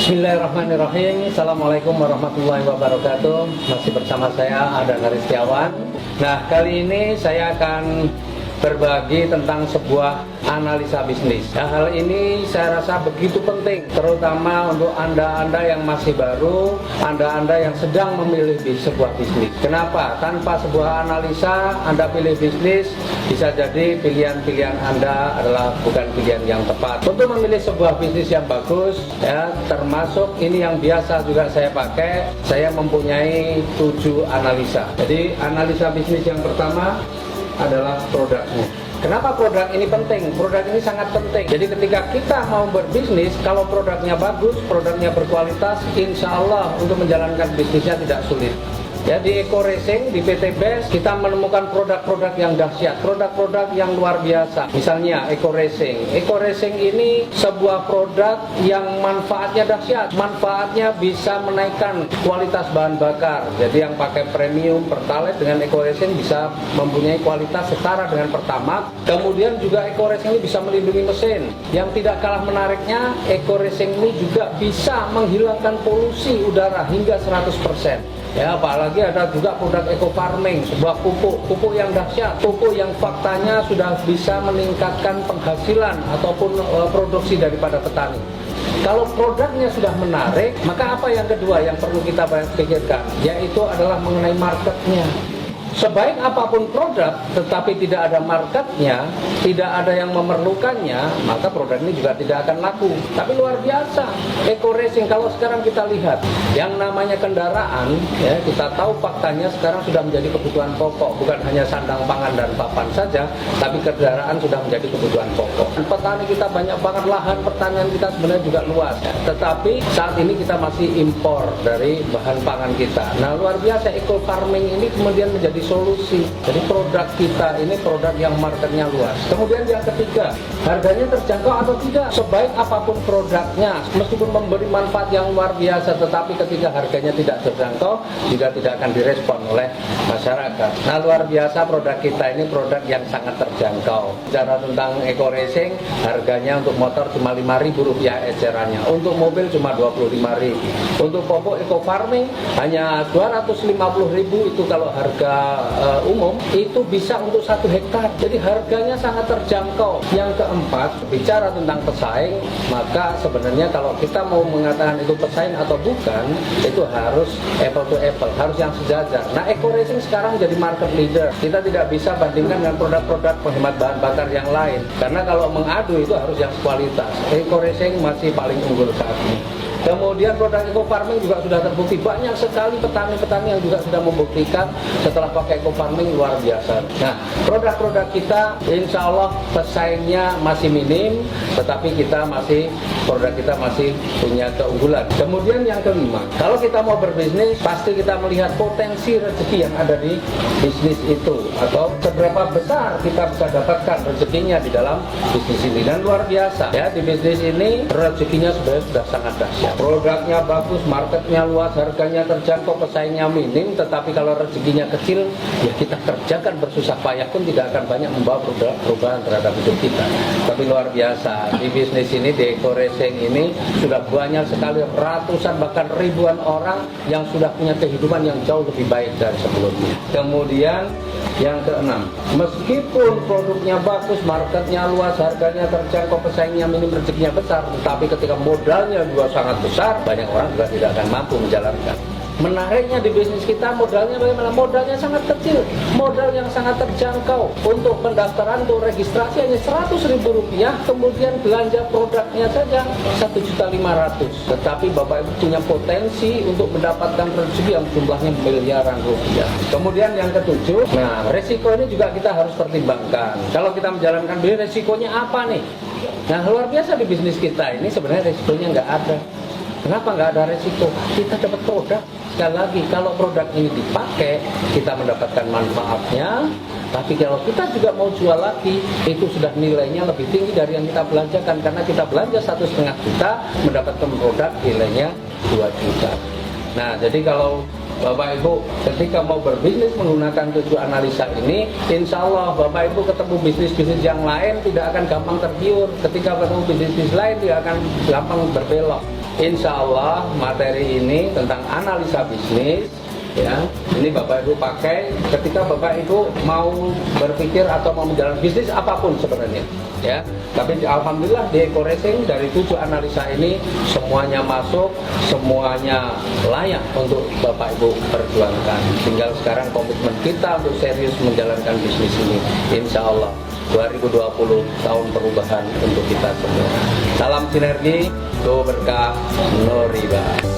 Bismillahirrahmanirrahim. Assalamualaikum warahmatullahi wabarakatuh. Masih bersama saya Adan Haristiawan. Nah, kali ini saya akan berbagi tentang sebuah analisa bisnis. Nah, hal ini saya rasa begitu penting, terutama untuk Anda-Anda yang masih baru, Anda-Anda yang sedang memilih sebuah bisnis. Kenapa? Tanpa sebuah analisa Anda pilih bisnis, bisa jadi pilihan-pilihan Anda adalah bukan pilihan yang tepat. Untuk memilih sebuah bisnis yang bagus, ya, termasuk ini yang biasa juga saya pakai, saya mempunyai 7 analisa. Jadi analisa bisnis yang pertama adalah produknya. Kenapa produk ini penting? Produk ini sangat penting. Jadi ketika kita mau berbisnis, kalau produknya bagus, produknya berkualitas, insya Allah untuk menjalankan bisnisnya tidak sulit. Ya, di Eco Racing, di PT Best, kita menemukan produk-produk yang dahsyat, produk-produk yang luar biasa. Misalnya Eco Racing. Eco Racing ini sebuah produk yang manfaatnya dahsyat. Manfaatnya bisa menaikkan kualitas bahan bakar. Jadi yang pakai premium Pertalite dengan Eco Racing bisa mempunyai kualitas setara dengan Pertamax. Kemudian juga Eco Racing ini bisa melindungi mesin. Yang tidak kalah menariknya, Eco Racing ini juga bisa menghilangkan polusi udara hingga 100%. Ya, apalagi ada juga produk Eco Farming, sebuah pupuk yang dahsyat, pupuk yang faktanya sudah bisa meningkatkan penghasilan ataupun produksi daripada petani. Kalau produknya sudah menarik, maka apa yang kedua yang perlu kita pikirkan, yaitu adalah mengenai marketnya. Sebaik apapun produk, tetapi tidak ada marketnya, tidak ada yang memerlukannya, maka produk ini juga tidak akan laku. Tapi luar biasa, Eco Racing kalau sekarang kita lihat, yang namanya kendaraan, ya, kita tahu faktanya sekarang sudah menjadi kebutuhan pokok, bukan hanya sandang pangan dan papan saja, tapi kendaraan sudah menjadi kebutuhan pokok. Petani kita banyak banget, lahan pertanian kita sebenarnya juga luas, ya. Tetapi saat ini kita masih impor dari bahan pangan kita. Nah, luar biasa, Eco Farming ini kemudian menjadi solusi. Jadi produk kita ini produk yang marketnya luas. Kemudian yang ketiga, harganya terjangkau atau tidak. Sebaik apapun produknya, meskipun memberi manfaat yang luar biasa, tetapi ketika harganya tidak terjangkau, juga tidak akan direspon oleh masyarakat. Nah, luar biasa produk kita ini produk yang sangat terjangkau. Bicara tentang Eco Racing, harganya untuk motor cuma Rp5.000 ecerannya. Untuk mobil cuma Rp25.000. Untuk pupuk Eco Farming hanya Rp250.000, itu kalau harga umum itu bisa untuk 1 hektar. Jadi harganya sangat terjangkau. Yang keempat, bicara tentang pesaing, maka sebenarnya kalau kita mau mengatakan itu pesaing atau bukan, itu harus apple to apple, harus yang sejajar. Nah, Eco Racing sekarang jadi market leader. Kita tidak bisa bandingkan dengan produk-produk penghemat bahan bakar yang lain, karena kalau mengadu itu harus yang kualitas. Eco Racing masih paling unggul saat ini. Kemudian produk Eco Farming juga sudah terbukti. Banyak sekali petani-petani yang juga sudah membuktikan setelah pakai Eco Farming luar biasa. Nah, produk-produk kita insya Allah pesaingnya masih minim, tetapi produk kita masih punya keunggulan. Kemudian yang kelima, kalau kita mau berbisnis, pasti kita melihat potensi rezeki yang ada di bisnis itu, atau seberapa besar kita bisa dapatkan rezekinya di dalam bisnis ini. Dan luar biasa, ya, di bisnis ini rezekinya sebenarnya sudah sangat dahsyat. Produknya bagus, marketnya luas, harganya terjangkau, pesaingnya minim, tetapi kalau rezekinya kecil, ya kita kerjakan bersusah payah pun tidak akan banyak membawa perubahan terhadap hidup kita. Tapi luar biasa, di bisnis ini, di Eco Racing ini, sudah banyak sekali, ratusan bahkan ribuan orang yang sudah punya kehidupan yang jauh lebih baik dari sebelumnya. Kemudian yang keenam, meskipun produknya bagus, marketnya luas, harganya terjangkau, pesaingnya minim, rezekinya besar, tetapi ketika modalnya juga sangat besar, banyak orang juga tidak akan mampu menjalankan. Menariknya di bisnis kita, modalnya bagaimana? Modalnya sangat kecil, modal yang sangat terjangkau. Untuk pendaftaran, untuk registrasi hanya Rp100.000, kemudian belanja produknya saja Rp1.500.000. Tetapi Bapak Ibu punya potensi untuk mendapatkan rezeki yang jumlahnya miliaran rupiah. Kemudian yang ketujuh, nah, resiko ini juga kita harus pertimbangkan. Kalau kita menjalankan bisnis, resikonya apa nih? Nah, luar biasa di bisnis kita ini sebenarnya resikonya nggak ada. Kenapa nggak ada resiko? Kita dapat produk. Sekali lagi, kalau produk ini dipakai, kita mendapatkan manfaatnya. Tapi kalau kita juga mau jual lagi, itu sudah nilainya lebih tinggi dari yang kita belanjakan. Karena kita belanja Rp1,5 juta, mendapatkan produk nilainya Rp2 juta. Nah, jadi kalau Bapak Ibu ketika mau berbisnis menggunakan 7 analisa ini, insya Allah Bapak Ibu ketemu bisnis-bisnis yang lain tidak akan gampang tergiur. Ketika ketemu bisnis-bisnis lain tidak akan gampang berbelok. insya Allah materi ini tentang analisa bisnis, ya, ini Bapak Ibu pakai ketika Bapak Ibu mau berpikir atau mau menjalankan bisnis apapun sebenarnya, ya. Tapi alhamdulillah di Eko Racing dari 7 analisa ini semuanya masuk, semuanya layak untuk Bapak Ibu perjuangkan. Tinggal sekarang komitmen kita untuk serius menjalankan bisnis ini, insya Allah 2020 tahun perubahan untuk kita semua. Salam sinergi, do berkah, no riba.